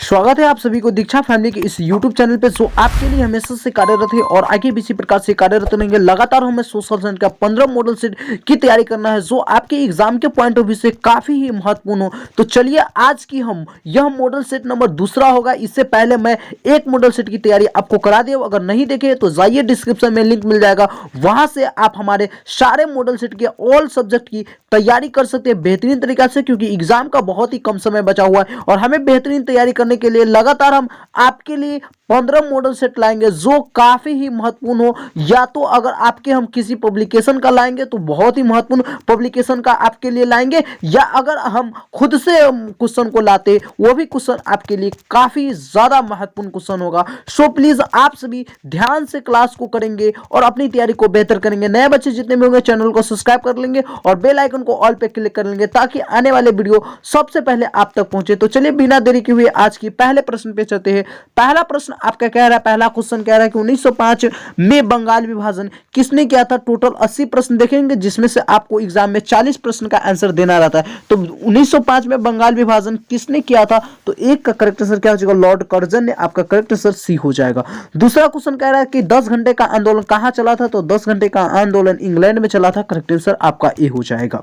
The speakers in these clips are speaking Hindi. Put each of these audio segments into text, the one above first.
स्वागत है आप सभी को दीक्षा फैमिली के इस YouTube चैनल पे। जो आपके लिए हमेशा से कार्यरत है और आगे भी इसी प्रकार से कार्यरत रहेंगे। लगातार हमें सोशल साइंस का 15 मॉडल सेट की तैयारी करना है जो आपके एग्जाम के पॉइंट ऑफ व्यू से काफी ही महत्वपूर्ण हो। तो चलिए आज की हम यह मॉडल सेट नंबर दूसरा होगा। इससे पहले मैं एक मॉडल सेट की तैयारी आपको करा दिया, अगर नहीं देखे तो जाइए डिस्क्रिप्शन में लिंक मिल जाएगा, वहां से आप हमारे सारे मॉडल सेट के ऑल सब्जेक्ट की तैयारी कर सकते हैं बेहतरीन तरीका से, क्योंकि एग्जाम का बहुत ही कम समय बचा हुआ है और हमें बेहतरीन तैयारी करने के लिए लगातार हम आपके लिए 15 मॉडल सेट लाएंगे जो काफी ही महत्वपूर्ण हो। या तो अगर आपके हम किसी पब्लिकेशन का लाएंगे तो बहुत ही महत्वपूर्ण पब्लिकेशन का आपके लिए लाएंगे, या अगर हम खुद से क्वेश्चन को लाते वो भी क्वेश्चन आपके लिए काफी ज्यादा महत्वपूर्ण क्वेश्चन होगा। सो प्लीज आप सभी ध्यान से क्लास को करेंगे और अपनी तैयारी को बेहतर करेंगे। नए बच्चे जितने भी होंगे चैनल को सब्सक्राइब कर लेंगे और बेल आइकन को ऑल पे क्लिक कर लेंगे ताकि आने वाले वीडियो सबसे पहले आप तक पहुंचे। तो चलिए बिना देरी के हुए आज की पहले प्रश्न पे चलते हैं। पहला प्रश्न आपका कह रहा है, पहला क्वेश्चन कह रहा है कि 1905 में बंगाल विभाजन किसने किया था। टोटल 80 प्रश्न देखेंगे जिसमें से आपको एग्जाम में 40 प्रश्न का आंसर देना रहता है। तो 1905 में बंगाल विभाजन किसने किया था, तो एक का करेक्ट आंसर क्या हो जाएगा, लॉर्ड कर्जन ने। आपका करेक्ट आंसर सी हो जाएगा। दूसरा क्वेश्चन कह रहा है कि 10 घंटे का आंदोलन कहां चला था, तो 10 घंटे का आंदोलन इंग्लैंड में चला था। करेक्ट आंसर आपका ए हो जाएगा।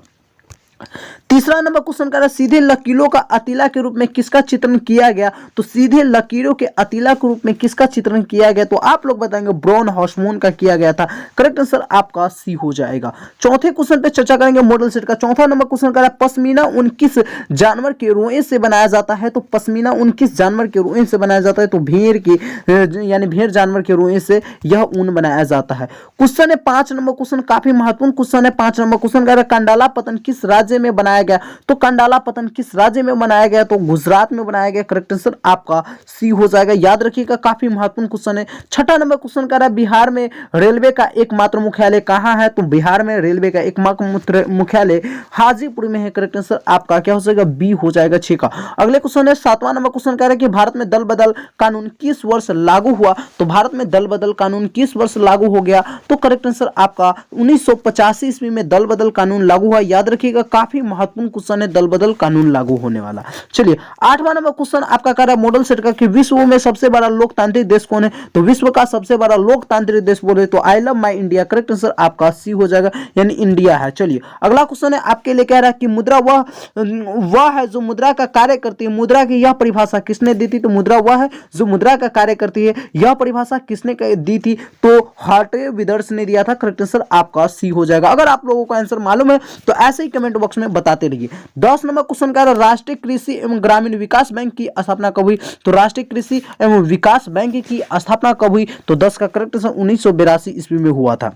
तीसरा नंबर क्वेश्चन कर रहा है, सीधे लकीरों का अतीला के रूप में किसका चित्रण किया गया, तो सीधे लकीरों के अतीला के रूप में किसका चित्रण किया गया, तो आप लोग बताएंगे ब्राउन हाउसमैन का किया गया था। करेक्ट आंसर आपका सी हो जाएगा। चौथे क्वेश्चन पे चर्चा करेंगे मॉडल सेट का। चौथा नंबर क्वेश्चन कर रहा है, पश्मीना ऊन किस जानवर के रोए से बनाया जाता है, तो पश्मीना ऊन किस जानवर के रोए से बनाया जाता है, तो भेड़ की यानी भेड़ जानवर के रोए से यह ऊन बनाया जाता है। क्वेश्चन है 5 नंबर क्वेश्चन, काफी महत्वपूर्ण क्वेश्चन है। 5 नंबर क्वेश्चन कह रहा है, कंडाला पतन किस राज्य में बनाया गया, तो कंडाला पतन किस राज्य में बनाया गया, तो गुजरात में बनाया गया। करेक्ट आंसर आपका सी हो जाएगा। याद रखिएगा काफी महत्वपूर्ण क्वेश्चन है। छठा नंबर क्वेश्चन कर रहा है, बिहार में रेलवे का एकमात्र मुख्यालय कहां है, तो बिहार में रेलवे का एकमात्र मुख्यालय हाजीपुर में है। करेक्ट आंसर आपका क्या हो जाएगा, बी हो जाएगा 6 का। अगले क्वेश्चन है 7वां नंबर क्वेश्चन कह रहा है कि भारत में दल बदल कानून किस वर्ष लागू हुआ, तो भारत में दल बदल कानून किस वर्ष लागू हो गया, तो करेक्ट आंसर आपका 1985 ईस्वी में दल बदल कानून लागू हुआ। याद रखिएगा काफी महत्वपूर्ण क्वेश्चन है दल बदल कानून लागू होने वाला। चलिए 8वां नंबर क्वेश्चन आपका कह रहा है मॉडल सेट का कि विश्व में सबसे बड़ा लोकतांत्रिक देश कौन है, तो विश्व का सबसे बड़ा लोकतांत्रिक देश बोले तो I love my India. Correct answer आपका सी हो जाएगा, यानी इंडिया है। चलिए अगला क्वेश्चन है आपके लिए कह रहा है कि मुद्रा वह है जो मुद्रा का कार्य करती है। मुद्रा की यह परिभाषा किसने दी थी, तो मुद्रा वह है जो मुद्रा का कार्य करती है। यह परिभाषा किसने दी थी, तो हार्टे विदर्स ने दिया था। करेक्ट आंसर आपका सी हो जाएगा। अगर आप लोगों को आंसर मालूम है तो ऐसे ही कमेंट बॉक्स में बताते रहिए। 10 नंबर क्वेश्चन का राष्ट्रीय कृषि एवं ग्रामीण विकास बैंक की स्थापना कब हुई, तो राष्ट्रीय कृषि एवं विकास बैंक की स्थापना कब हुई, तो 10 का करेक्ट आंसर 1982 ईस्वी में हुआ था।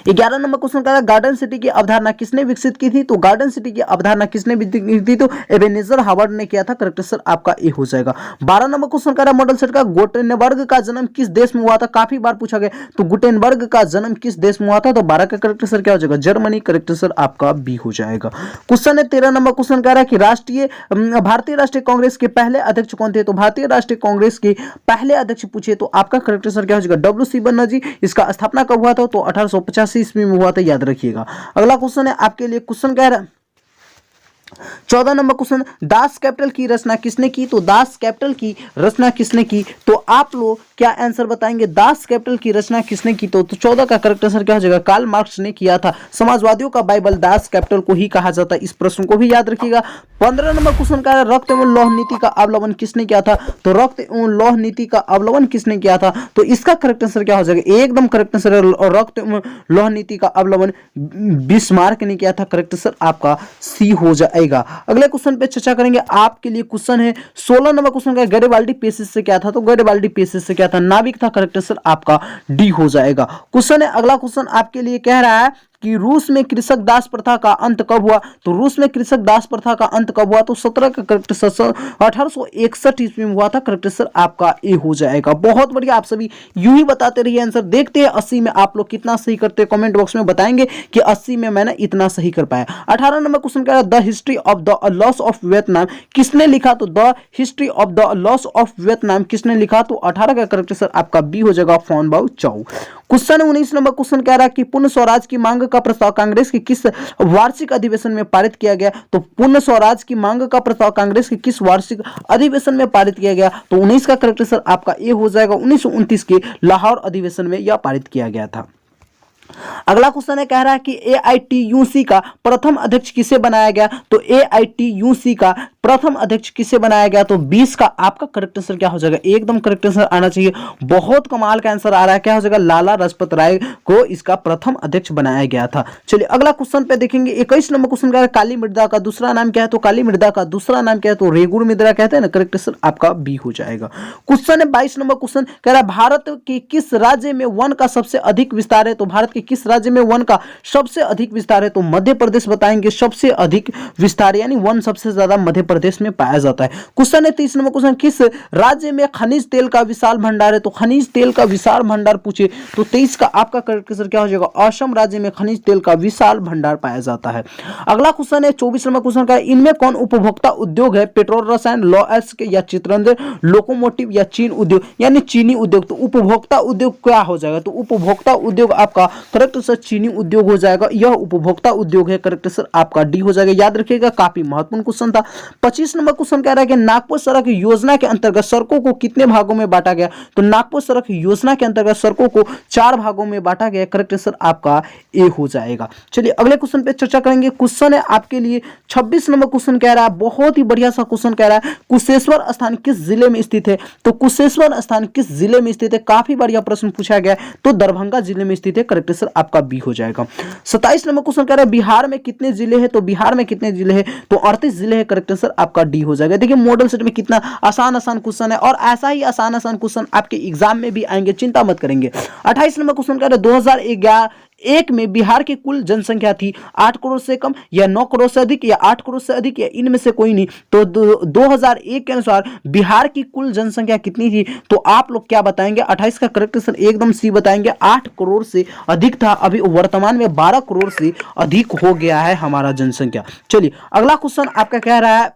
11 नंबर क्वेश्चन का गार्डन सिटी की अवधारणा किसने विकसित की थी, तो गार्डन सिटी की अवधारणा किसने विकसित की थी, तो एबेनेजर हावर्ड ने किया था। करेक्ट आंसर आपका ए हो जाएगा। 12 नंबर क्वेश्चन का मॉडल सेट का गुटेनबर्ग का जन्म किस देश में हुआ था, काफी बार पूछा गया, तो गुटेनबर्ग का जन्म किस देश में हुआ था, तो 12 का करेक्ट आंसर क्या हो जाएगा, जर्मनी। करेक्ट आंसर आपका बी हो जाएगा। क्वेश्चन है 13 नंबर क्वेश्चन कह रहा है कि भारतीय राष्ट्रीय कांग्रेस के पहले अध्यक्ष कौन थे, तो भारतीय राष्ट्रीय कांग्रेस के पहले अध्यक्ष पूछे तो आपका करेक्ट आंसर क्या हो जाएगा, डब्ल्यू.सी. बनर्जी। इसका स्थापना कब हुआ था, तो 1885 ईस्वी में हुआ था। याद रखिएगा। अगला क्वेश्चन है आपके लिए, क्वेश्चन कह रहा है 14 नंबर क्वेश्चन, दास कैपिटल की रचना किसने की, तो दास कैपिटल की रचना किसने की, तो आप लोग क्या आंसर बताएंगे, दास कैपिटल की रचना किसने की, तो 14 का करेक्ट आंसर क्या हो जाएगा, कार्ल मार्क्स ने किया था। समाजवादियों का बाइबल दास कैपिटल को ही कहा जाता है। इस प्रश्न को भी याद रखिएगा। 15 नंबर क्वेश्चन का रक्त एवं लौह नीति का अवलंबन किसने किया था, तो रक्त एवं लौह नीति का अवलंबन किसने किया था, तो इसका करेक्ट आंसर क्या हो जाएगा, एकदम करेक्ट आंसर है, रक्त एवं लौह नीति का अवलंबन बिस्मार्क ने किया था। करेक्ट आंसर आपका सी हो जाएगा। अगले क्वेश्चन पे चर्चा करेंगे। आपके लिए क्वेश्चन है 16 नंबर क्वेश्चन का, गैरिबाल्डी पेसिस से क्या था, तो गैरिबाल्डी पेसिस से क्या था, नाविक था। करेक्ट आंसर आपका डी हो जाएगा। क्वेश्चन है अगला क्वेश्चन आपके लिए कह रहा है कि रूस में कृषक दास प्रथा का अंत कब हुआ, तो रूस में कृषक दास प्रथा का अंत कब हुआ, तो 17 का करेक्ट आंसर 1861 ईस्वी में हुआ था। करेक्ट आंसर आपका ए हो जाएगा। बहुत बढ़िया, आप सभी यूं ही बताते रहिए आंसर। देखते हैं 80 में आप लोग कितना सही करते हैं, कमेंट बॉक्स में बताएंगे कि 80 में मैंने इतना सही कर पाया। 18 नंबर क्वेश्चन कह रहा है, the history of the loss of Vietnam किसने लिखा, तो the history of the loss of Vietnam किसने लिखा, तो 18 का करेक्ट आंसर आपका बी हो जाएगा, फॉन बाओ चाओ। क्वेश्चन 19 नंबर क्वेश्चन कह रहा है कि पूर्ण स्वराज की मांग का प्रस्ताव कांग्रेस के किस वार्षिक अधिवेशन में पारित किया गया। तो पूर्ण स्वराज की मांग का प्रस्ताव कांग्रेस के किस वार्षिक अधिवेशन में पारित किया गया। तो 19 का करेक्ट आंसर आपका ए हो जाएगा। 1929 के लाहौर अधिवेशन में यह पारित किया गया था। अगला क्वेश्चन है, कह रहा है कि एआईटीयूसी का प्रथम अध्यक्ष किसे बनाया गया। तो एआईटीयूसी का प्रथम अध्यक्ष किसे बनाया गया। तो 20 का आपका करेक्ट आंसर क्या हो जाएगा, एकदम करेक्ट आंसर आना चाहिए। बहुत कमाल का आंसर आ रहा है, क्या हो जाएगा, लाला लाजपत राय को इसका प्रथम अध्यक्ष बनाया गया था। चलिए अगला क्वेश्चन पे देखेंगे। 21 नंबर क्वेश्चन का काली मृदा का दूसरा नाम क्या है। तो काली मृदा का दूसरा नाम क्या है। तो रेगुड़ मृदा कहते हैं ना, करेक्ट आंसर आपका बी हो जाएगा। क्वेश्चन है 22 नंबर क्वेश्चन कह रहा है भारत के किस राज्य में वन का सबसे अधिक विस्तार है। तो भारत के किस राज्य में वन का सबसे अधिक विस्तार है। तो मध्य प्रदेश बताएंगे सबसे अधिक विस्तार, यानी वन सबसे ज्यादा मध्य प्रदेश में पाया जाता है। क्वेश्चन है 30 नंबर क्वेश्चन, किस राज्य में खनिज तेल का विशाल भंडार है। तो खनिज तेल का विशाल भंडार पूछे तो 23 का आपका करेक्ट आंसर क्या हो जाएगा, असम राज्य में खनिज तेल का विशाल भंडार पाया जाता है। अगला क्वेश्चन है 24 नंबर क्वेश्चन का, इनमें कौन उपभोक्ता उद्योग है। पेट्रोल, रसायन, लॉयल्स या चित्ररंजन, लोकोमोटिव या चीन उद्योग, यानी चीनी उद्योग। तो उपभोक्ता उद्योग क्या हो जाएगा। तो उपभोक्ता उद्योग आपका करेक्ट आंसर चीनी उद्योग हो जाएगा। यह उपभोक्ता उद्योग है, करेक्ट आंसर आपका डी हो जाएगा। याद रखिएगा, काफी महत्वपूर्ण क्वेश्चन था। 25 नंबर क्वेश्चन कह रहा है कि नागपुर सड़क योजना के अंतर्गत सड़कों को कितने भागों में बांटा गया। तो नागपुर सड़क योजना के अंतर्गत सड़कों को 4 भागों में बांटा गया, करेक्ट आंसर आपका ए हो जाएगा। चलिए अगले क्वेश्चन पे चर्चा करेंगे। क्वेश्चन है आपके लिए 26 नंबर क्वेश्चन कह रहा है, बहुत ही बढ़िया सा क्वेश्चन कह रहा है, कुशेश्वर स्थान किस जिले में स्थित है। तो कुशेश्वर स्थान किस जिले में स्थित है, काफी बढ़िया प्रश्न पूछा गया है। तो दरभंगा जिले में स्थित है, करेक्ट आंसर आपका बी हो जाएगा। 27 नंबर क्वेश्चन कह रहा है बिहार में कितने जिले हैं। तो बिहार में कितने जिले हैं। तो 38 जिले हैं, करेक्ट आंसर आपका डी हो जाएगा। देखिए मॉडल सेट में कितना आसान आसान क्वेश्चन है, और ऐसा ही आसान आसान क्वेश्चन आपके एग्जाम में भी आएंगे, चिंता मत करेंगे। 28 नंबर क्वेश्चन कह रहा है 2011 में बिहार की कुल जनसंख्या थी 8 करोड़ से कम या 9 करोड़ से अधिक या 8 करोड़ से अधिक या इनमें से कोई नहीं। तो 2001 के अनुसार बिहार की कुल जनसंख्या कितनी थी। तो आप लोग क्या बताएंगे, 28 का करेक्ट आंसर एकदम सी बताएंगे, 8 करोड़ से अधिक था। अभी वर्तमान में 12 करोड़ से अधिक हो गया है हमारा जनसंख्या। चलिए अगला क्वेश्चन आपका कह रहा है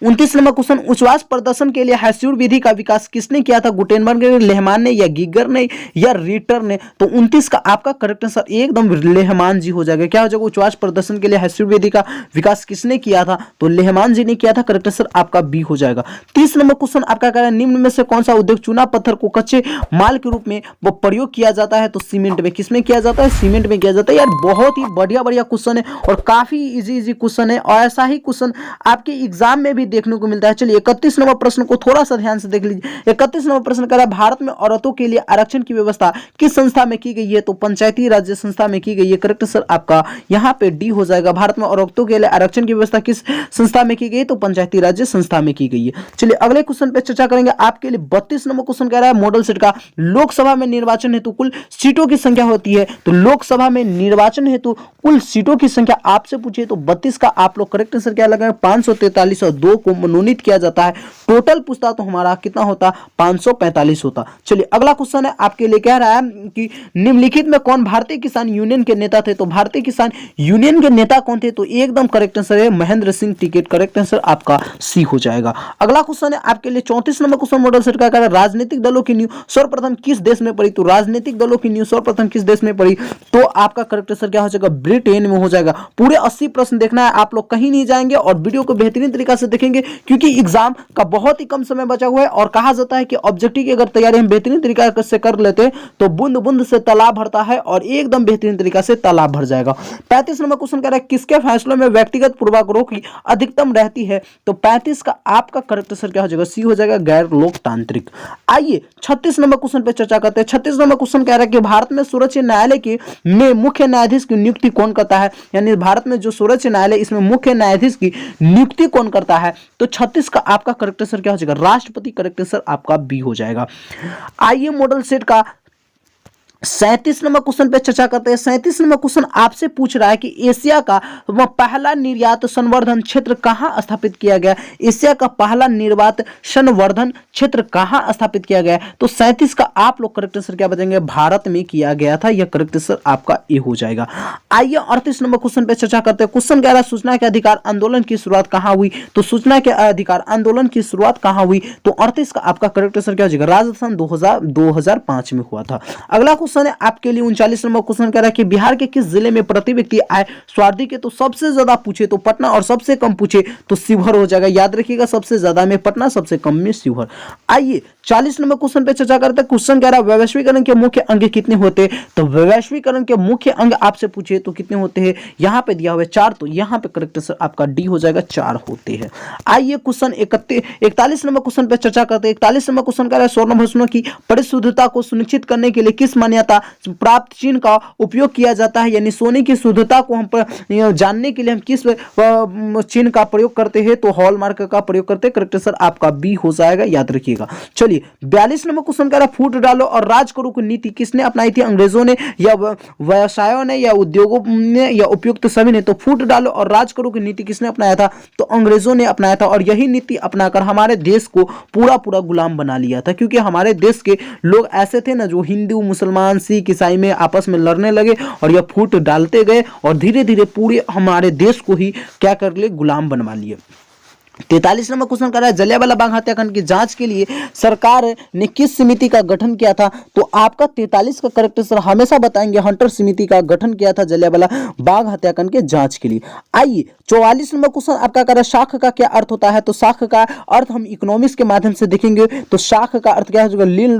29 नंबर क्वेश्चन, उच्छ्वास प्रदर्शन के लिए हैस्यूर विधि का विकास किसने किया था। गुटेनबर्ग ने, लेहमान ने या गीगर ने या रीटर ने। तो 29 का आपका करेक्ट आंसर एकदम लेहमान जी हो जाएगा। क्या हो जाएगा, उच्छ्वास प्रदर्शन के लिए हैस्यूर विधि का विकास किसने किया था। तो लेहमान जी ने किया था, करेक्ट आंसर आपका बी हो जाएगा। 30 नंबर क्वेश्चन आपका कह रहा है निम्न में से कौन सा उद्योग चूना पत्थर को कच्चे माल के रूप में वो प्रयोग किया जाता है। तो सीमेंट में, किसमें किया जाता है, सीमेंट में किया जाता है। यार बहुत ही बढ़िया बढ़िया क्वेश्चन है और काफी इजी क्वेश्चन है, और ऐसा ही क्वेश्चन आपके एग्जाम में भी देखने को मिलता है। चलिए 31 नंबर प्रश्न को थोड़ा सा ध्यान से देख लीजिए। 31 नंबर प्रश्न कह रहा है भारत में औरतों के लिए आरक्षण की व्यवस्था किस संस्था में की गई है। तो पंचायती राज्य संस्था में की गई है, करेक्ट आंसर आपका यहां पे डी हो जाएगा। भारत में औरतों के लिए आरक्षण की व्यवस्था किस संस्था में की गई, तो पंचायती राज्य संस्था में की गई है। चलिए अगले क्वेश्चन पे चर्चा करेंगे। आपके लिए 32 नंबर क्वेश्चन कह रहा है मॉडल सेट का लोकसभा में निर्वाचन हेतु कुल सीटों की संख्या होती है। तो लोकसभा में निर्वाचन हेतु कुल सीटों की संख्या आपसे पूछे तो 32 का आप लोग करेक्ट आंसर क्या लगाएंगे, 543 और 2 को मनोनीत किया जाता है। टोटल पूछता तो हमारा कितना होता, 545 होता। चलिए अगला क्वेश्चन है आपके लिए, कह रहा है कि निम्नलिखित में कौन भारतीय किसान यूनियन के नेता थे। तो भारतीय किसान यूनियन के नेता कौन थे। तो एकदम करेक्ट आंसर है महेंद्र सिंह टिकैत, करेक्ट आंसर आपका सी हो जाएगा। अगला क्वेश्चन है आपके लिए 34 नंबर क्वेश्चन मॉडल सेट का, कह रहा है राजनीतिक दलों की नींव सर्वप्रथम किस देश में पड़ी। तो राजनीतिक दलों की नींव सर्वप्रथम किस देश में पड़ी। तो आपका करेक्ट आंसर क्या हो जाएगा, ब्रिटेन में हो जाएगा। पूरे 80 प्रश्न देखना है, आप लोग कहीं नहीं जाएंगे और वीडियो को बेहतरीन तरीके से देखेंगे, क्योंकि एग्जाम का बहुत ही कम समय बचा हुआ है। और कहा जाता है कि ऑब्जेक्टिव की अगर तैयारी हम बेहतरीन तरीके से कर लेते हैं तो बूंद बूंद से तालाब भरता है, और एकदम बेहतरीन तरीके से तालाब भर जाएगा। 35 नंबर क्वेश्चन कह रहा है किसके फैसलों में व्यक्तिगत पूर्वाग्रह की अधिकतम रहती है। तो 35 का आपका करेक्ट आंसर क्या हो जाएगा, सी हो जाएगा, गैर लोकतांत्रिक। आइए 36 नंबर क्वेश्चन पे चर्चा करते हैं। 36 नंबर क्वेश्चन कह रहा है कि भारत में सर्वोच्च न्यायालय के में मुख्य न्यायाधीश की नियुक्ति कौन करता है। यानी भारत में जो सर्वोच्च न्यायालय इसमें मुख्य न्यायाधीश की नियुक्ति कौन करता है। तो 36 का आपका करेक्ट आंसर क्या हो जाएगा, राष्ट्रपति, करेक्ट आंसर आपका बी हो जाएगा। आइए मॉडल सेट का 37 नंबर क्वेश्चन पे चर्चा करते हैं। 37 नंबर क्वेश्चन आपसे पूछ रहा है कि एशिया का पहला निर्यात संवर्धन क्षेत्र कहां स्थापित किया गया। एशिया का पहला निर्यात संवर्धन क्षेत्र कहां स्थापित किया गया। तो 37 का आप लोग करेक्ट आंसर क्या बताएंगे, भारत में किया गया था। यह करेक्ट आंसर आपका ए हो जाएगा। आइए 38 नंबर क्वेश्चन पे चर्चा करते हैं। क्वेश्चन कह रहा है सूचना के अधिकार आंदोलन की शुरुआत कहां हुई। तो सूचना के अधिकार आंदोलन की शुरुआत कहां हुई। तो 38 का आपका करेक्ट आंसर क्या हो जाएगा, राजस्थान 2005 में हुआ था। अगला क्वेश्चन है आपके लिए 39 नंबर क्वेश्चन कह रहा है कि बिहार के किस जिले में प्रति व्यक्ति आय सर्वाधिक है? तो सबसे ज्यादा पूछे तो पटना और सबसे कम पूछे तो शिवहर हो जाएगा। याद रखिएगा, सबसे ज्यादा में पटना, सबसे कम में शिवहर। आइए 40 नंबर क्वेश्चन पे चर्चा करते हैं। क्वेश्चन कह रहा है वैश्वीकरण के मुख्य अंग कितने होते हैं? तो वैश्वीकरण के मुख्य अंग आपसे पूछे तो कितने होते हैं? यहां पे दिया हुआ है 4, तो यहां पे करेक्ट आंसर आपका डी हो जाएगा, 4 होते हैं। आइए क्वेश्चन 41 नंबर क्वेश्चन पे चर्चा करते हैं। 41 नंबर क्वेश्चन कह रहा है स्वर्ण भूषणों की परिशुद्धता को सुनिश्चित करने के लिए किस मान्यता प्राप्त चिन्ह का उपयोग किया जाता है? यानी सोने की शुद्धता को हम जानने के लिए हम किस चिन्ह का प्रयोग करते हैं? तो हॉलमार्क का प्रयोग करते हैं। करेक्ट आंसर आपका बी हो जाएगा, याद रखिएगा। चलिए 42 नंबर क्वेश्चन कह रहा है फूट डालो और राज करो की नीति किसने अपनाई थी? अंग्रेजों ने या व्यवसायों ने या उद्योगों ने या उपयुक्त सभी ने? तो फूट डालो और राज करो की नीति किसने अपनाया था? तो अंग्रेजों ने अपनाया था, और यही नीति अपनाकर हमारे देश को पूरा पूरा गुलाम बना लिया था। क्योंकि हमारे देश के लोग ऐसे थे ना जो हिंदू, मुसलमान, सिख, ईसाई में आपस में लड़ने लगे और यह फूट डालते गए और धीरे धीरे पूरे हमारे देश को ही क्या कर लिए? गुलाम बनवा लिए। 43 नंबर क्वेश्चन कर रहा है जलियांवाला बाग हत्याकांड की जांच के लिए सरकार ने किस समिति का गठन किया था? तो आपका 43 का करेक्ट आंसर हमेशा बताएंगे हंटर समिति का गठन किया था जलियांवाला बाग हत्याकांड के जांच के लिए। आइए 44 नंबर क्वेश्चन आपका कर रहा है शाख का क्या अर्थ होता है? तो शाख का अर्थ हम इकोनॉमिक्स के माध्यम से देखेंगे। तो शाख का अर्थ क्या है? लीन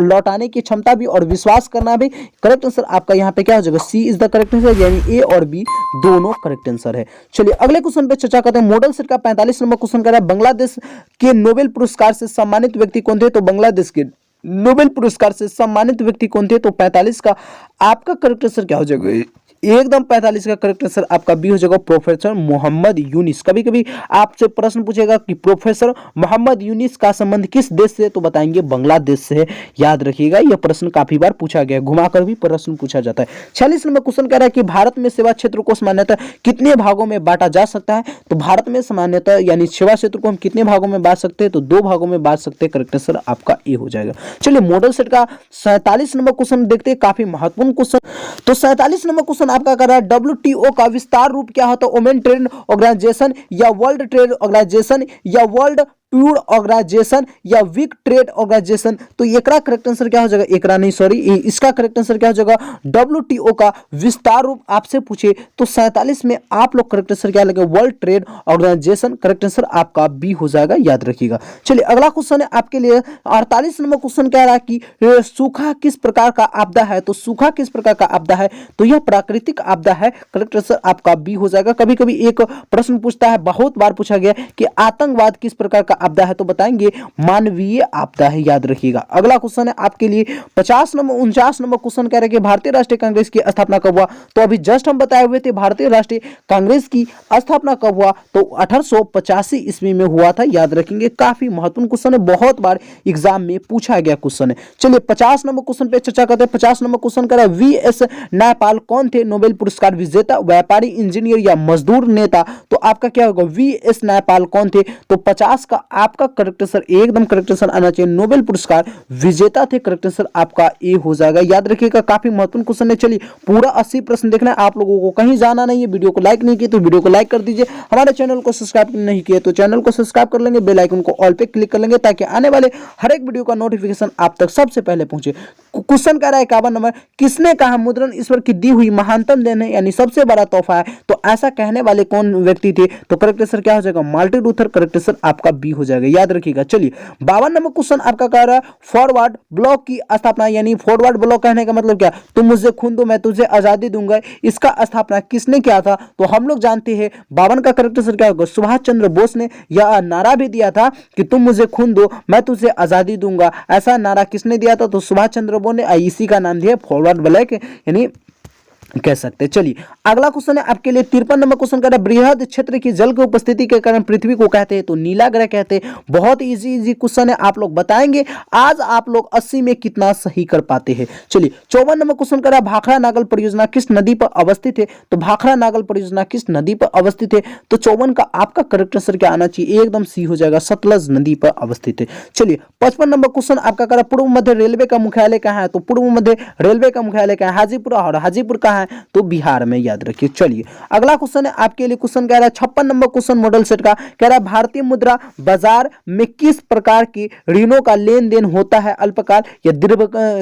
लौटाने की क्षमता भी और विश्वास करना भी। करेक्ट आंसर आपका यहाँ पे क्या हो जाएगा? सी इज द करेक्ट आंसर, यानी ए और बी दोनों करेक्ट आंसर है। चलिए अगले क्वेश्चन पे चर्चा करते हैं। मॉडल सेट का 45 नंबर क्वेश्चन कर रहा है बांग्लादेश के नोबेल पुरस्कार से सम्मानित व्यक्ति कौन थे? तो बांग्लादेश के नोबेल पुरस्कार से सम्मानित व्यक्ति कौन थे? तो 45 का आपका करेक्ट आंसर क्या हो जाएगा? एकदम 45 का करेक्ट आंसर आपका बी हो जाएगा, प्रोफेसर मोहम्मद यूनिस। कभी कभी आपसे प्रश्न पूछेगा कि प्रोफेसर मोहम्मद यूनिस का संबंध किस देश से? तो बताएंगे बांग्लादेश से। याद रखिएगा, यह प्रश्न काफी बार पूछा गया, घुमाकर भी प्रश्न पूछा जाता है। 46 नंबर क्वेश्चन कह रहा है कि भारत में सेवा क्षेत्र को सामान्यतः कितने भागों में बांटा जा सकता है? तो भारत में सामान्यतः यानी सेवा क्षेत्र को हम कितने भागों में बांट सकते हैं? तो 2 भागों में बांट सकते हैं। करेक्ट आंसर आपका ए हो जाएगा। चलिए मॉडल सेट का 47 नंबर क्वेश्चन देखते हैं, काफी महत्वपूर्ण क्वेश्चन। तो 47 नंबर क्वेश्चन आपका कर रहा है WTO का विस्तार रूप क्या होता है? वुमेन ट्रेड ऑर्गेनाइजेशन या वर्ल्ड ट्रेड ऑर्गेनाइजेशन या वर्ल्ड टूर ऑर्गेनाइजेशन या वीक ट्रेड ऑर्गेनाइजेशन? तो एकरा करेक्ट आंसर क्या हो जाएगा? एकरा नहीं, सॉरी, इसका करेक्ट आंसर क्या हो जाएगा? WTO का विस्तार रूप आपसे पूछे तो 47 में आप लोग करेक्ट आंसर क्या लगेगा? World trade organisation. Correct answer आपका बी हो जाएगा, याद रखिएगा। चलिए अगला क्वेश्चन है आपके लिए 48 नंबर क्वेश्चन कह रहा है कि सूखा किस प्रकार का आपदा है? तो सूखा किस प्रकार का आपदा है? तो यह प्राकृतिक आपदा है। करेक्ट आंसर आपका बी हो जाएगा। कभी कभी एक प्रश्न पूछता है, बहुत बार पूछा गया कि आतंकवाद किस प्रकार का आपदा है? तो बताएंगे मानवीय आपदा है, याद रखिएगा। अगला क्वेश्चन है आपके लिए 49 नंबर क्वेश्चन कह रहे हैं कि भारतीय राष्ट्रीय कांग्रेस की स्थापना कब हुआ? तो अभी जस्ट हम बताए हुए थे भारतीय राष्ट्रीय कांग्रेस की स्थापना कब हुआ? तो 1885 ईस्वी में हुआ था, याद रखेंगे। काफी महत्वपूर्ण क्वेश्चन है, बहुत बार एग्जाम में पूछा गया क्वेश्चन है। चलिए 50 नंबर क्वेश्चन पे चर्चा करते हैं। 50 नंबर क्वेश्चन कह रहा है वीएस नायपाल कौन थे? नोबेल पुरस्कार विजेता, व्यापारी, इंजीनियर या मजदूर नेता? तो आपका क्या होगा? वीएस नायपाल कौन थे? तो 50 का आपका करेक्ट आंसर एकदम करेक्ट आंसर आना चाहिए, नोबेल पुरस्कार विजेता थे। करेक्ट आंसर आपका ए हो जाएगा, याद रखिएगा। काफी महत्वपूर्ण क्वेश्चन है। चलिए पूरा 80 प्रश्न देखना है, आप लोगों को कहीं जाना नहीं है। वीडियो को लाइक नहीं किया तो वीडियो को लाइक कर दीजिए। हमारे चैनल को सब्सक्राइब नहीं किया तो चैनल को सब्सक्राइब कर लेंगे, बेल आइकन को ऑल पे क्लिक कर लेंगे ताकि आने वाले हर एक वीडियो का नोटिफिकेशन आप तक सबसे पहले पहुंचे। क्वेश्चन कह रहा है 51 नंबर, किसने कहा मुद्रण ईश्वर की दी हुई महानतम देन है, यानी सबसे बड़ा तोहफा है? तो ऐसा कहने वाले कौन व्यक्ति थे? तो करेक्ट आंसर क्या हो जाएगा? Martin Luther. करेक्ट आंसर आपका बी हो जाएगा, याद रखिएगा। चलिए 52 नंबर क्वेश्चन आपका कह रहा है फॉरवर्ड ब्लॉक की स्थापना, यानी फॉरवर्ड ब्लॉक कहने का मतलब क्या? तुम मुझे खून दो मैं तुझे आजादी दूंगा, इसका स्थापना किसने किया था? तो हम लोग जानते हैं 52 का करेक्ट आंसर क्या होगा? सुभाष चंद्र बोस ने यह नारा भी दिया था कि तुम मुझे खून दो मैं तुझे आजादी दूंगा। ऐसा नारा किसने दिया था? तो सुभाष चंद्र बोस ने। इसी का नाम दिया फॉरवर्ड ब्लॉक, यानी कह सकते हैं। चलिए अगला क्वेश्चन है आपके लिए 53 नंबर क्वेश्चन का, बृहद क्षेत्र की जल की उपस्थिति के कारण पृथ्वी को कहते हैं? तो नीला ग्रह कहते हैं। बहुत इजी क्वेश्चन है, आप लोग बताएंगे आज आप लोग 80 में कितना सही कर पाते हैं। चलिए 54 नंबर क्वेश्चन कर रहा है भाखड़ा नागल परियोजना किस नदी पर अवस्थित है? तो भाखड़ा नागल परियोजना किस नदी पर अवस्थित है? तो 54 का आपका करेक्ट आंसर क्या आना चाहिए? एकदम सी हो जाएगा, सतलज नदी पर अवस्थित है। चलिए 55 नंबर क्वेश्चन आपका कर रहा है पूर्व मध्य रेलवे का मुख्यालय कहाँ है? तो पूर्व मध्य रेलवे का मुख्यालय कहाँ है? हाजीपुर। और हाजीपुर कहाँ है? है? तो बिहार में, याद रखिए। चलिए अगला क्वेश्चन है आपके लिए, क्वेश्चन कह रहा है 56 नंबर क्वेश्चन मॉडल सेट का, कह रहा है भारतीय मुद्रा बाजार में किस प्रकार की ऋणों का लेन देन होता है? अल्पकाल या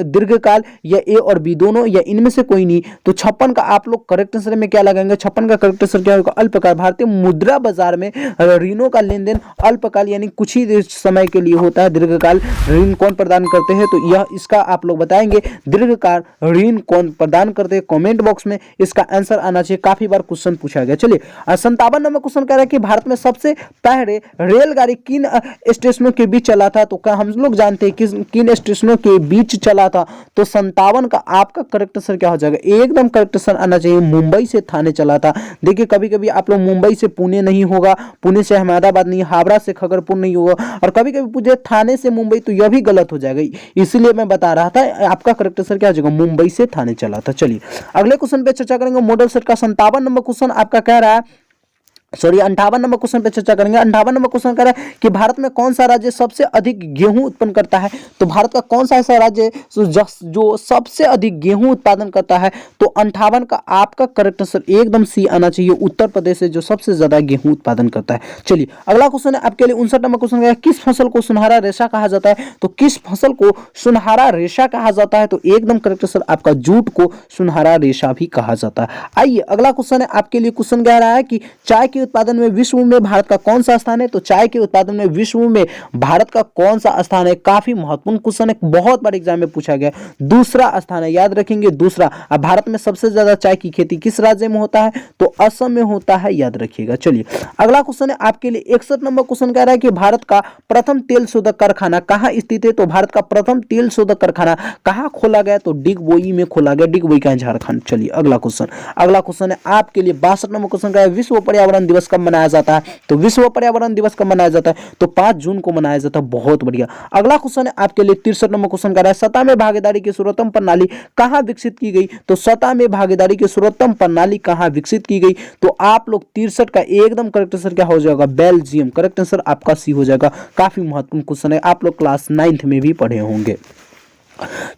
दीर्घकाल या ए और बी दोनों या इनमें से कोई नहीं? तो 56 का आप लोग करेक्ट आंसर में क्या लगाएंगे? 56 का करेक्ट आंसर क्या होगा? अल्पकाल। भारतीय मुद्रा बाजार में ऋणों का लेन देन अल्पकाल यानी कुछ ही समय के लिए होता है। दीर्घकाल ऋण कौन प्रदान करते हैं? तो यह इसका आप लोग बताएंगे दीर्घकाल ऋण कौन प्रदान करते हैं। कमेंट बॉक्स में इसका आंसर आना चाहिए, काफी बार क्वेश्चन पूछा गया। चलिए 57 नंबर क्वेश्चन कह रहा है कि भारत में सबसे पहले रेलगाड़ी किन स्टेशनों के बीच चला था? तो क्या हम लोग जानते हैं किन स्टेशनों के बीच चला था? तो 57 का आपका करेक्ट आंसर क्या हो जाएगा? एकदम करेक्ट आंसर आना चाहिए, मुंबई से थाने चला था। देखिए कभी कभी आप लोग मुंबई से पुणे नहीं होगा, पुणे से अहमदाबाद नहीं, हावड़ा से खगरपुर नहीं होगा, और कभी कभी पूछे थाने से मुंबई, तो यह भी गलत हो जाएगा। इसलिए मैं बता रहा था आपका करेक्ट आंसर क्या हो जाएगा? मुंबई से थाने चला था। चलिए अगले क्वेश्चन पे चर्चा करेंगे। मॉडल सेट का 57 नंबर क्वेश्चन आपका कह रहा है, सॉरी 58 नंबर क्वेश्चन पे चर्चा करेंगे। 58 नंबर क्वेश्चन कह रहा है कि भारत में कौन सा राज्य सबसे अधिक गेहूं उत्पन्न करता है? तो भारत का कौन सा ऐसा राज्य जो सबसे अधिक गेहूं उत्पादन करता है? तो 58 का आपका करेक्ट आंसर एकदम सी आना चाहिए, उत्तर प्रदेश है जो सबसे ज्यादा गेहूं उत्पादन करता है। चलिए अगला क्वेश्चन है आपके लिए 59 नंबर क्वेश्चन है, किस फसल को सुनहरा रेशा कहा जाता है? तो किस फसल को सुनहरा रेशा कहा जाता है? तो एकदम करेक्ट आंसर आपका जूट को सुनहरा रेशा भी कहा जाता है। आइए अगला क्वेश्चन है आपके लिए, क्वेश्चन कह रहा है कि चाय के उत्पादन में विश्व में भारत का कौन सा स्थान है? तो चाय के उत्पादन में विश्व में भारत का कौन सा स्थान है? काफी महत्वपूर्ण क्वेश्चन है, बहुत बार एग्जाम में पूछा गया। दूसरा स्थान है, याद रखेंगे दूसरा। अब भारत में सबसे ज्यादा चाय की खेती किस राज्य में होता है? तो असम में होता है, याद रखिएगा। चलिए अगला क्वेश्चन है आपके लिए 61 नंबर क्वेश्चन कह रहा है कि भारत का प्रथम तेल शोधक कारखाना कहां स्थित है? तो भारत का प्रथम तेल शोधक कारखाना कहां खोला गया? तो डिगबोई में खोला गया। डिगबोई का झारखंड। चलिए अगला क्वेश्चन है आपके लिए 62 नंबर क्वेश्चन कह रहा है विश्व पर्यावरण दिवस कब मनाया जाता है? तो विश्व पर्यावरण दिवस कब मनाया जाता है? तो 5 जून को मनाया जाता है। बहुत बढ़िया। अगला क्वेश्चन है आपके लिए 63 नंबर क्वेश्चन कह रहा है सतह में भागीदारी की सर्वोत्तम प्रणाली कहां विकसित की गई? तो सतह में भागीदारी की सर्वोत्तम प्रणाली कहां विकसित की गई? तो आप लोग 63 का एकदम करेक्ट आंसर क्या हो जाएगा? बेल्जियम। करेक्ट आंसर आपका सी हो जाएगा। काफी महत्वपूर्ण क्वेश्चन है, आप लोग क्लास 9th में भी पढ़े होंगे।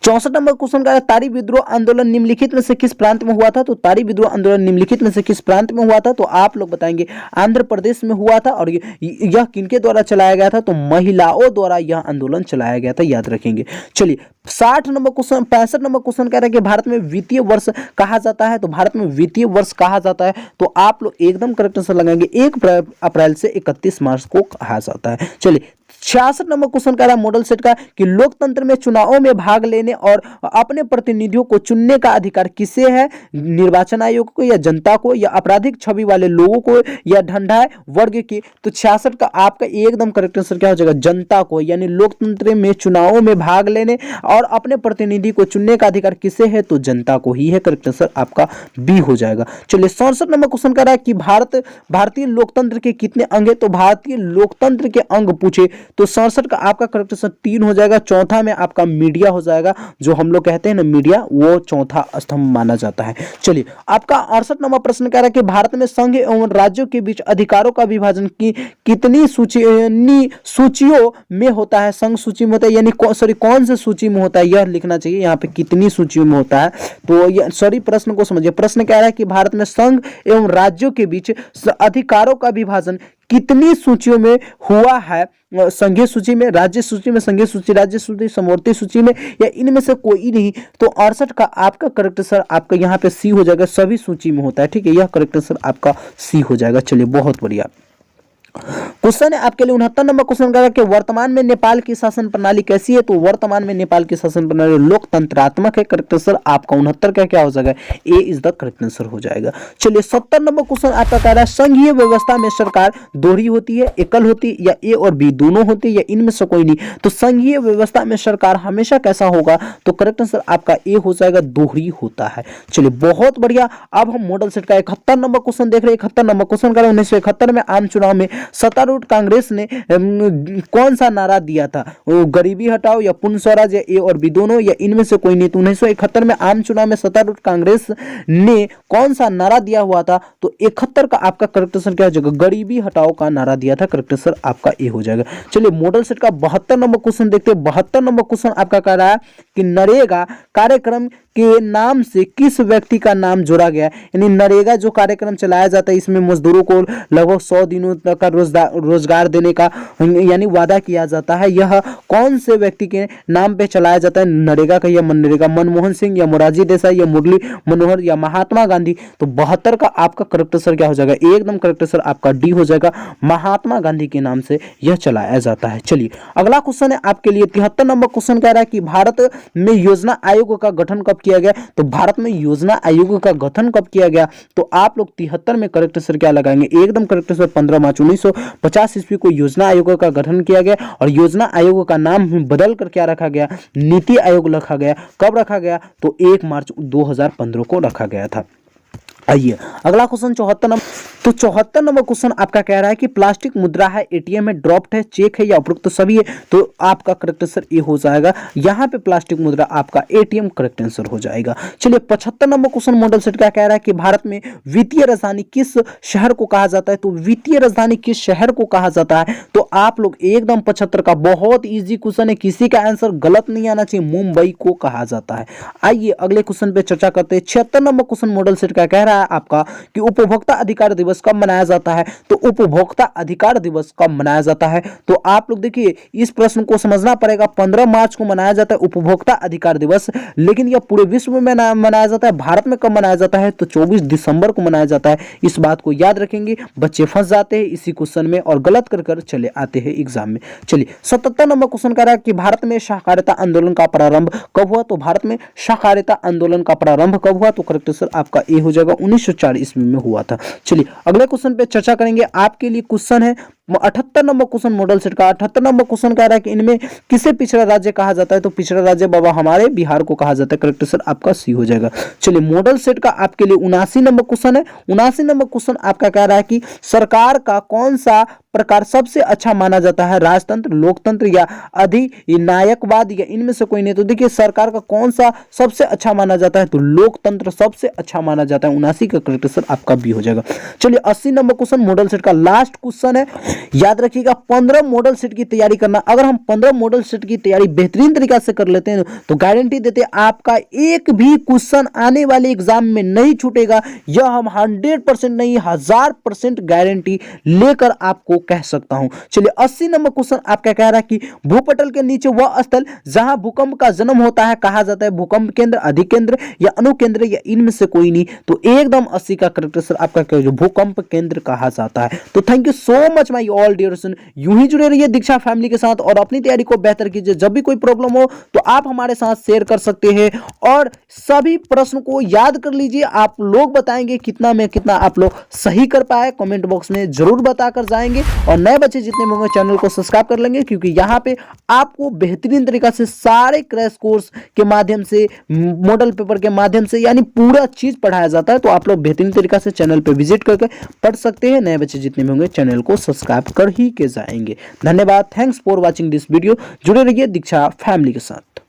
64 नंबर क्वेश्चन का तारी विद्रोह आंदोलन निम्नलिखित में से किस प्रांत में हुआ था? तो तारी विद्रोह आंदोलन निम्नलिखित में से किस प्रांत में हुआ था? तो आप लोग बताएंगे आंध्र प्रदेश में हुआ था। और यह किनके द्वारा चलाया गया था? तो महिलाओं द्वारा यह आंदोलन चलाया गया था, याद रखेंगे। चलिए 65 नंबर क्वेश्चन कह रहे हैं कि भारत में वित्तीय वर्ष कहा जाता है? तो भारत में वित्तीय वर्ष कहा जाता है, तो आप लोग एकदम करेक्ट आंसर लगाएंगे 1 अप्रैल से 31 मार्च को कहा जाता है। चलिए 66 नंबर क्वेश्चन कह रहा है मॉडल सेट का कि लोकतंत्र में चुनावों में भाग लेने और अपने प्रतिनिधियों को चुनने का अधिकार किसे है? निर्वाचन आयोग को, या जनता को, या आपराधिक छवि वाले लोगों को, या ढंढाई वर्ग की? तो 66 का आपका एकदम करेक्ट आंसर क्या हो जाएगा? जनता को। यानी लोकतंत्र में चुनावों में भाग लेने और अपने प्रतिनिधि को चुनने का अधिकार किसे है? तो जनता को ही है। करेक्ट आंसर आपका बी हो जाएगा। चलिए 67 नंबर क्वेश्चन कह रहा है कि भारतीय लोकतंत्र के कितने अंग है? तो भारतीय लोकतंत्र के अंग पूछे तो 67 का आपका करेक्ट आंसर 3 हो जाएगा। चौथा में आपका मीडिया हो जाएगा, जो हम लोग कहते हैं ना मीडिया, वो चौथा स्तंभ माना जाता है। चलिए आपका 68 नंबर प्रश्न कह रहा है कि भारत में संघ एवं राज्यों के बीच अधिकारों का विभाजन कितनी सूचियों में होता है? संघ सूची में होता है, यानी कौन से सूची में होता है यह लिखना चाहिए। यहाँ पे कितनी सूचियों में होता है, तो ये प्रश्न को समझिए। प्रश्न कह रहा है कि भारत में संघ एवं राज्यों के बीच अधिकारों का विभाजन कितनी सूचियों में हुआ है? संघीय सूची में, राज्य सूची में, संघीय सूची, राज्य सूची, समवर्ती सूची में, या इनमें से कोई नहीं? तो 68 का आपका करेक्ट आंसर आपका यहाँ पे सी हो जाएगा, सभी सूची में होता है। ठीक है, यह करेक्ट आंसर आपका सी हो जाएगा। चलिए बहुत बढ़िया। क्वेश्चन है आपके लिए 69 नंबर क्वेश्चन का कि वर्तमान में नेपाल की शासन प्रणाली कैसी है? तो वर्तमान में नेपाल की शासन प्रणाली लोकतंत्रात्मक है। करेक्ट आंसर आपका 69 का क्या हो जाएगा? ए इज द करेक्ट आंसर हो जाएगा। चलिए 70 नंबर क्वेश्चन आपका कह रहा है संघीय व्यवस्था में सरकार दोहरी होती है, एकल होती है, या ए और बी दोनों होती है, या इनमें से कोई नहीं? तो संघीय व्यवस्था में सरकार हमेशा कैसा होगा? तो करेक्ट आंसर आपका ए हो जाएगा, दोहरी होता है। चलिए बहुत बढ़िया। अब हम मॉडल सेट का 71 नंबर क्वेश्चन देख रहे हैं। 71 नंबर क्वेश्चन कह रहे हैं 1971 में आम चुनाव में सत्तारूढ़ कांग्रेस ने कौन सा नारा दिया था? वो गरीबी हटाओ या पूर्ण स्वराज, या ए और बी दोनों, या इनमें से कोई नहीं? तो 1971 में आम चुनाव में सत्तारूढ़ कांग्रेस ने कौन सा नारा दिया हुआ था? तो 71 का आपका करेक्ट आंसर क्या हो जाएगा? गरीबी हटाओ का नारा दिया था। करेक्ट आंसर आपका ए हो जाएगा। चलिए मॉडल सेट का 72 नंबर क्वेश्चन देखते हैं। 72 नंबर क्वेश्चन आपका कह रहा है कि नरेगा कार्यक्रम के नाम से किस व्यक्ति का नाम जोड़ा गया? यानी नरेगा जो कार्यक्रम चलाया जाता है इसमें मजदूरों को लगभग 100 दिनों तक का रोजगार देने का यानी वादा किया जाता है। यह कौन से व्यक्ति के नाम पे चलाया जाता है नरेगा का या मनरेगा? मनमोहन सिंह या मोरारजी देसाई या मुरली मनोहर या महात्मा गांधी? तो 72 का आपका करेक्ट आंसर क्या हो जाएगा? एकदम करेक्ट आंसर आपका डी हो जाएगा। महात्मा गांधी के नाम से यह चलाया जाता है। चलिए अगला क्वेश्चन है आपके लिए 73 नंबर क्वेश्चन कह रहा है कि भारत में योजना आयोग का गठन कब किया गया? तो भारत में योजना आयोग का गठन कब किया गया? तो आप लोग 73 में करेक्ट आंसर क्या लगाएंगे? एकदम करेक्ट आंसर 15 मार्च 1950 ईस्वी को योजना आयोग का गठन किया गया और योजना आयोग का नाम बदल कर क्या रखा गया? नीति आयोग रखा गया। कब रखा गया? तो 1 मार्च 2015 को रखा गया था। आइए अगला क्वेश्चन 74 नंबर। तो 74 नंबर क्वेश्चन आपका कह रहा है कि प्लास्टिक मुद्रा है, एटीएम है, ड्रॉप्ड है, चेक है या उपरोक्त सभी है? तो आपका करेक्ट आंसर ए हो जाएगा। यहाँ पे प्लास्टिक मुद्रा आपका एटीएम करेक्ट आंसर हो जाएगा। चलिए 75 नंबर क्वेश्चन मॉडल सेट का कह रहा है कि भारत में वित्तीय राजधानी किस शहर को कहा जाता है? तो वित्तीय राजधानी किस शहर को कहा जाता है? तो आप लोग एकदम 75 का बहुत ईजी क्वेश्चन है, किसी का आंसर गलत नहीं आना चाहिए। मुंबई को कहा जाता है। आइए अगले क्वेश्चन पे चर्चा करते हैं। 76 नंबर क्वेश्चन मॉडल सेट का कह रहा है आपका कि उपभोक्ता अधिकार दिवस कब मनाया जाता है? तो उपभोक्ता अधिकार दिवस कब मनाया जाता है? तो आप लोग देखिए इस प्रश्न को समझना पड़ेगा। 15 मार्च को मनाया जाता है उपभोक्ता अधिकार दिवस, लेकिन यह पूरे विश्व में मनाया जाता है। भारत में कब मनाया जाता है? तो 24 दिसंबर को मनाया जाता है। इस बात को याद रखेंगे। बच्चे फंस जाते हैं इसी क्वेश्चन में और गलत कर चले आते हैं एग्जाम में। चलिए 77 नंबर क्वेश्चन कह रहा है कि भारत में सहकारिता आंदोलन का प्रारंभ कब हुआ? तो भारत में सहकारिता आंदोलन का प्रारंभ कब हुआ? तो करेक्ट आंसर आपका ए हो जाएगा। 1904 ईस्वी में हुआ था। चलिए अगले क्वेश्चन पे चर्चा करेंगे। आपके लिए क्वेश्चन है 78 नंबर क्वेश्चन मॉडल सेट का। 78 नंबर क्वेश्चन कह रहा है कि इनमें किसे पिछड़ा राज्य कहा जाता है? तो पिछड़ा राज्य बाबा हमारे बिहार को कहा जाता है। करेक्ट आंसर आपका सी हो जाएगा। चलिए मॉडल सेट का आपके लिए 79 नंबर क्वेश्चन है। 79 नंबर क्वेश्चन आपका कह रहा है कि सरकार का कौन सा प्रकार सबसे अच्छा माना जाता है? राजतंत्र, लोकतंत्र या अधिनायकवाद या इनमें से कोई नहीं? तो देखिए सरकार का कौन सा सबसे अच्छा माना जाता है? तो लोकतंत्र सबसे अच्छा माना जाता है। 79 का करेक्ट आंसर आपका बी हो जाएगा। चलिए 80 नंबर क्वेश्चन मॉडल सेट का लास्ट क्वेश्चन है। याद रखिएगा 15 मॉडल सेट की तैयारी करना। अगर हम 15 मॉडल सेट की तैयारी बेहतरीन तरीका से कर लेते हैं तो गारंटी देते हैं आपका एक भी क्वेश्चन आने वाले एग्जाम में नहीं छूटेगा। यह हम 100% नहीं 1000% गारंटी लेकर आपको कह सकता हूं। चलिए 80 नंबर क्वेश्चन आपका कह रहा है कि भूपटल के नीचे वह स्थल जहां भूकंप का जन्म होता है कहा जाता है भूकंप केंद्र, अधिकेंद्र या अनुकेंद्र या इनमें से कोई नहीं? तो एकदम 80 का करेक्ट आंसर आपका क्या हो? भूकंप केंद्र कहा जाता है। तो thank you so much my all dear student. यूं ही जुड़े रहिए दीक्षा फैमिली के साथ और अपनी तैयारी को बेहतर कीजिए। जब भी कोई प्रॉब्लम हो तो आप हमारे साथ शेयर कर सकते हैं और सभी प्रश्न को याद कर लीजिए। आप लोग बताएंगे कितना में कितना आप लोग सही कर पाए, कमेंट बॉक्स में जरूर बताकर जाएंगे। और नए बच्चे जितने भी होंगे चैनल को सब्सक्राइब कर लेंगे, क्योंकि यहाँ पे आपको बेहतरीन तरीका से सारे क्रैश कोर्स के माध्यम से, मॉडल पेपर के माध्यम से यानी पूरा चीज पढ़ाया जाता है। तो आप लोग बेहतरीन तरीका से चैनल पे विजिट करके पढ़ सकते हैं। नए बच्चे जितने भी होंगे चैनल को सब्सक्राइब कर ही के जाएंगे। धन्यवाद। Thanks for watching this video. जुड़े रहिए दीक्षा फैमिली के साथ।